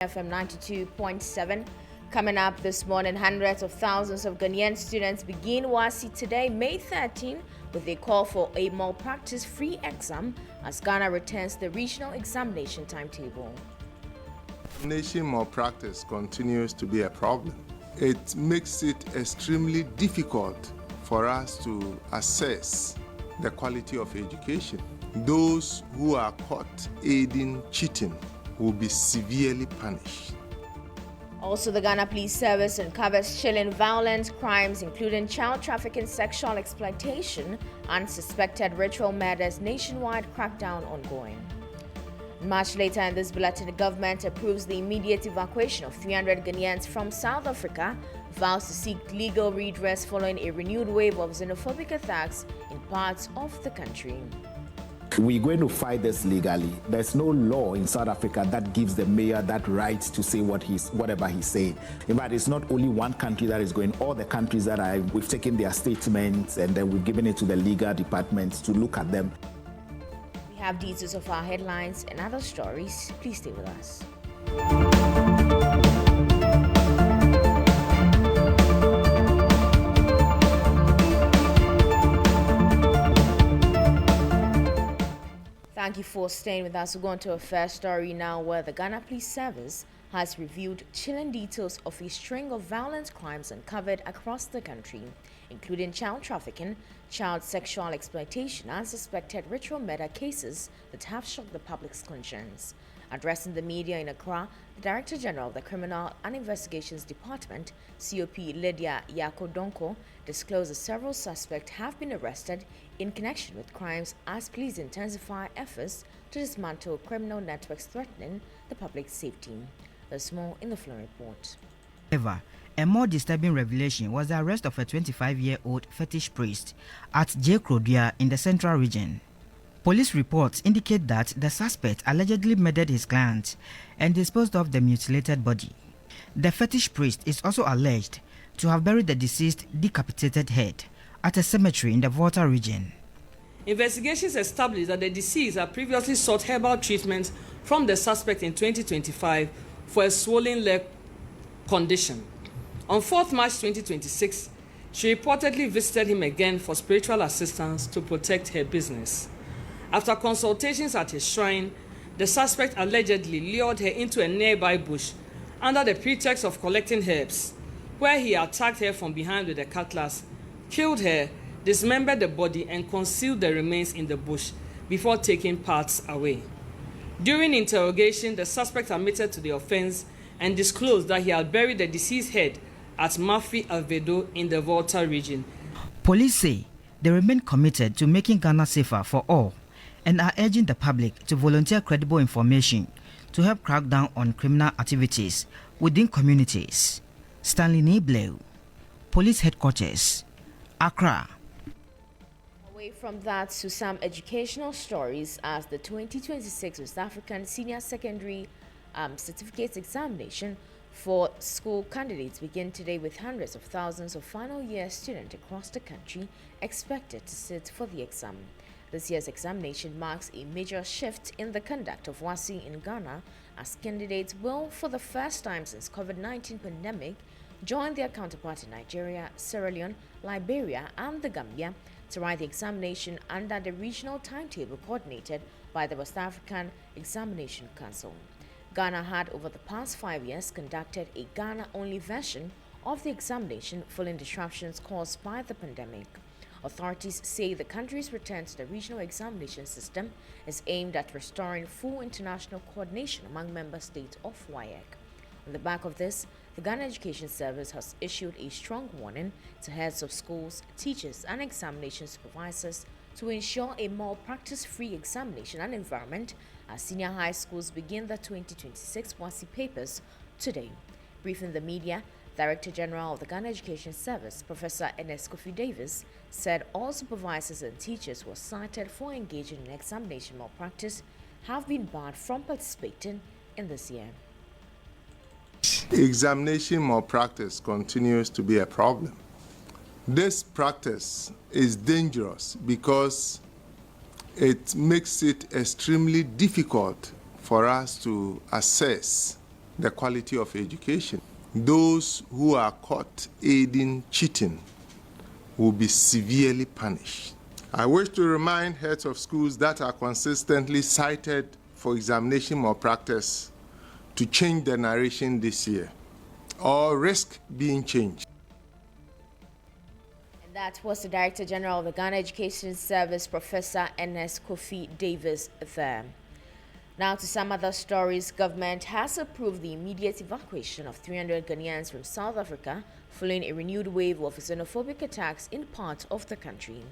FM 92.7. Coming up this morning, hundreds of thousands of Ghanaian students begin WASI today, May 13, with a call for a malpractice-free exam as Ghana returns the regional examination timetable. Examination malpractice continues to be a problem. It makes it extremely difficult for us to assess the quality of education. Those who are caught aiding cheating will be severely punished. Also, the Ghana Police Service uncovers chilling violent crimes, including child trafficking, sexual exploitation, and suspected ritual murders. Nationwide crackdown ongoing. Much later in this bulletin, the government approves the immediate evacuation of 300 Ghanaians from South Africa, vows to seek legal redress following a renewed wave of xenophobic attacks in parts of the country. We're going to fight this legally. There's no law in South Africa that gives the mayor that right to say whatever he's saying. In fact, it's not only one country that is going, all the countries that we've taken their statements and then we've given it to the legal department to look at them. We have details of our headlines and other stories. Please stay with us. Thank you for staying with us. We're going to a first story now where the Ghana Police Service has revealed chilling details of a string of violent crimes uncovered across the country, including child trafficking, child sexual exploitation, and suspected ritual murder cases that have shocked the public's conscience. Addressing the media in Accra, the Director General of the Criminal and Investigations Department, COP Lydia Yakodonko, disclosed that several suspects have been arrested in connection with crimes as police intensify efforts to dismantle criminal networks threatening the public's safety. There's more in the following report. However, a more disturbing revelation was the arrest of a 25-year-old fetish priest at J. Krodia in the Central Region. Police reports indicate that the suspect allegedly murdered his client and disposed of the mutilated body. The fetish priest is also alleged to have buried the deceased decapitated head at a cemetery in the Volta region. Investigations established that the deceased had previously sought herbal treatment from the suspect in 2025 for a swollen leg condition. On 4th March 2026, she reportedly visited him again for spiritual assistance to protect her business. After consultations at his shrine, the suspect allegedly lured her into a nearby bush under the pretext of collecting herbs, where he attacked her from behind with a cutlass, killed her, dismembered the body, and concealed the remains in the bush before taking parts away. During interrogation, the suspect admitted to the offense and disclosed that he had buried the deceased head at Mafi Alvedo in the Volta region. Police say they remain committed to making Ghana safer for all and are urging the public to volunteer credible information to help crack down on criminal activities within communities. Stanley Niblew, Police Headquarters, Accra. Away from that to some educational stories, as the 2026 West African Senior Secondary Certificates Examination for school candidates begin today, with hundreds of thousands of final year students across the country expected to sit for the exam. This year's examination marks a major shift in the conduct of WASI in Ghana, as candidates will, for the first time since COVID-19 pandemic, join their counterparts in Nigeria, Sierra Leone, Liberia, and the Gambia to write the examination under the regional timetable coordinated by the West African Examination Council. Ghana had, over the past 5 years, conducted a Ghana-only version of the examination following disruptions caused by the pandemic. Authorities say the country's return to the regional examination system is aimed at restoring full international coordination among member states of WAEC. On the back of this, the Ghana Education Service has issued a strong warning to heads of schools, teachers, and examination supervisors to ensure a more practice-free examination and environment as senior high schools begin the 2026 WASI papers today. Briefing the media, Director General of the Ghana Education Service, Professor Ernest Kofi Davis, said all supervisors and teachers who were cited for engaging in examination malpractice have been barred from participating in this year. Examination malpractice continues to be a problem. This practice is dangerous because it makes it extremely difficult for us to assess the quality of education. Those who are caught aiding cheating will be severely punished. I wish to remind heads of schools that are consistently cited for examination malpractice to change the narration this year or risk being changed. And that was the Director General of the Ghana Education Service, Professor Ernest Kofi Davis there. Now to some other stories. Government has approved the immediate evacuation of 300 Ghanaians from South Africa following a renewed wave of xenophobic attacks in parts of the country.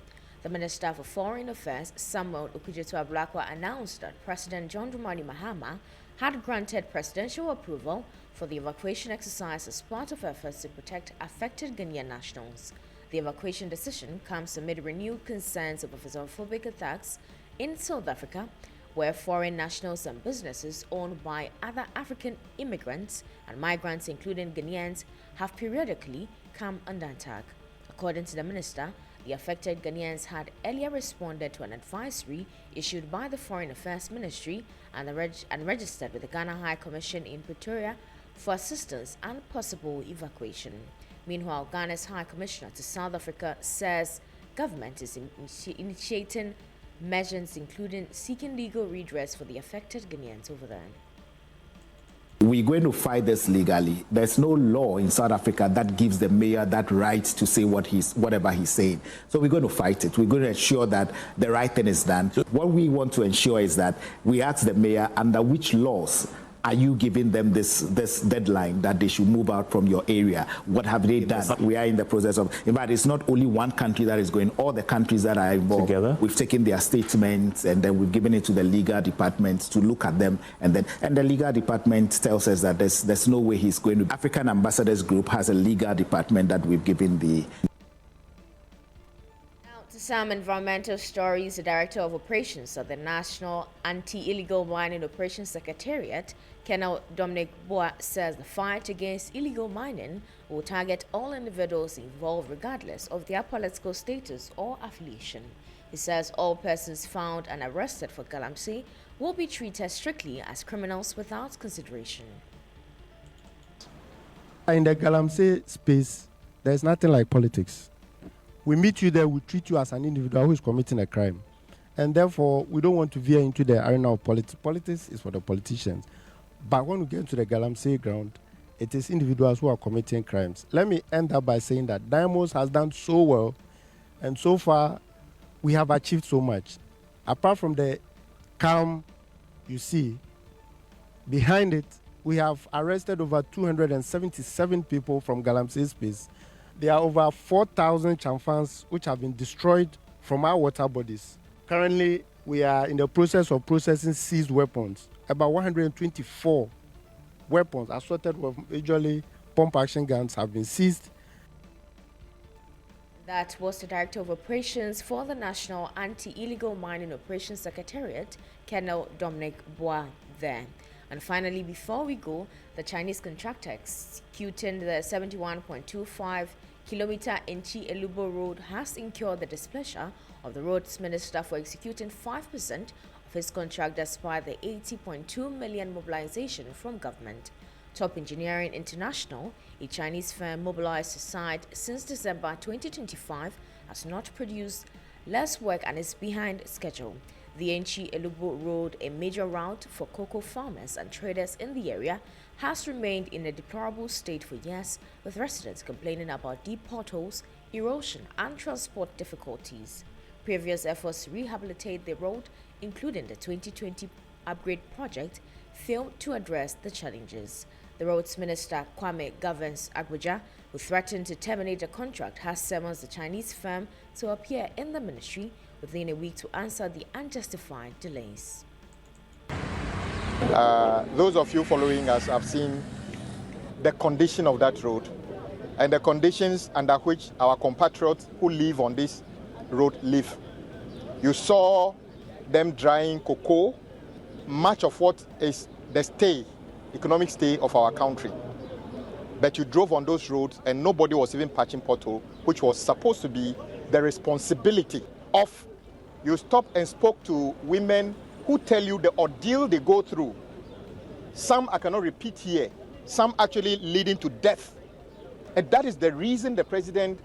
The Minister for Foreign Affairs, Samuel Okudzeto-Ablakwa, announced that President John Dramani Mahama had granted presidential approval for the evacuation exercise as part of efforts to protect affected Ghanaian nationals. The evacuation decision comes amid renewed concerns of xenophobic attacks in South Africa, where foreign nationals and businesses owned by other African immigrants and migrants, including Ghanaians, have periodically come under attack. According to the minister, the affected Ghanaians had earlier responded to an advisory issued by the Foreign Affairs Ministry and registered with the Ghana High Commission in Pretoria for assistance and possible evacuation. Meanwhile, Ghana's High Commissioner to South Africa says government is initiating measures including seeking legal redress for the affected Ghanaians over there. We're going to fight this legally. There's no law in South Africa that gives the mayor that right to say whatever he's saying. So we're going to fight it. We're going to ensure that the right thing is done. What we want to ensure is that we ask the mayor under which laws are you giving them this deadline that they should move out from your area? What have they done? We are in the process of, in fact, it's not only one country that is going, all the countries that are involved. Together. We've taken their statements and then we've given it to the legal department to look at them. And the legal department tells us that there's no way he's going to. African Ambassadors Group has a legal department that we've given the. Some environmental stories. The Director of Operations of the National Anti-Illegal Mining Operations Secretariat, Colonel Dominic Boa, says the fight against illegal mining will target all individuals involved regardless of their political status or affiliation. He says all persons found and arrested for galamsey will be treated strictly as criminals without consideration. In the galamsey space, there's nothing like politics. We meet you there, we treat you as an individual who is committing a crime. And therefore, we don't want to veer into the arena of politics. Politics is for the politicians. But when we get to the galamsey ground, it is individuals who are committing crimes. Let me end up by saying that Diamos has done so well, and so far, we have achieved so much. Apart from the calm you see, behind it, we have arrested over 277 people from galamsey space. There are over 4,000 chamfans which have been destroyed from our water bodies. Currently, we are in the process of processing seized weapons. About 124 weapons assorted with majorly pump-action guns have been seized. That was the Director of Operations for the National Anti-Illegal Mining Operations Secretariat, Colonel Dominic Boa there. And finally, before we go, the Chinese contractor executing the 71.25-kilometer Enchi Elubo Road has incurred the displeasure of the Roads Minister for executing 5% of his contract despite the 80.2 million mobilization from government. Top Engineering International, a Chinese firm mobilized to site since December 2025, has not produced less work and is behind schedule. The Enchi Elubo Road, a major route for cocoa farmers and traders in the area, has remained in a deplorable state for years, with residents complaining about deep potholes, erosion, and transport difficulties. Previous efforts to rehabilitate the road, including the 2020 upgrade project, failed to address the challenges. The Roads Minister, Kwame Governs Agboja, who threatened to terminate the contract, has summoned the Chinese firm to appear in the ministry within a week to answer the unjustified delays. Those of you following us have seen the condition of that road and the conditions under which our compatriots who live on this road live. You saw them drying cocoa, much of what is the economic stay of our country. But you drove on those roads and nobody was even patching pothole, which was supposed to be the responsibility of. You stopped and spoke to women who tell you the ordeal they go through. Some I cannot repeat here, some actually leading to death. And that is the reason the president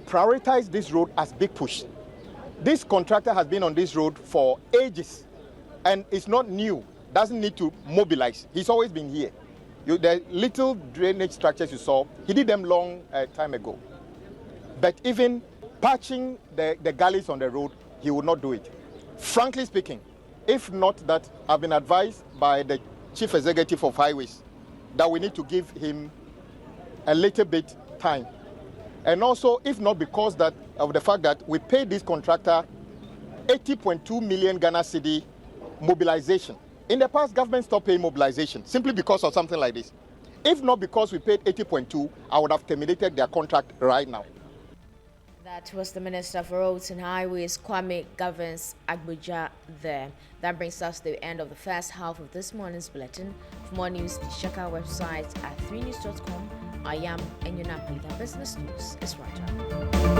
prioritized this road as big push. This contractor has been on this road for ages, and it's not new, doesn't need to mobilize. He's always been here. The little drainage structures you saw, he did them long time ago. But even patching the gullies on the road, he would not do it. Frankly speaking, if not that, I've been advised by the Chief Executive of Highways that we need to give him a little bit time. And also, if not because of the fact that we paid this contractor 80.2 million Ghana cedi mobilization. In the past, government stopped paying mobilization simply because of something like this. If not because we paid 80.2, I would have terminated their contract right now. That was the Minister for Roads and Highways, Kwame Gavins Agbuja there. That brings us to the end of the first half of this morning's bulletin. For more news, check our website at 3news.com. I am Enyonam Haligah. Business News is right up.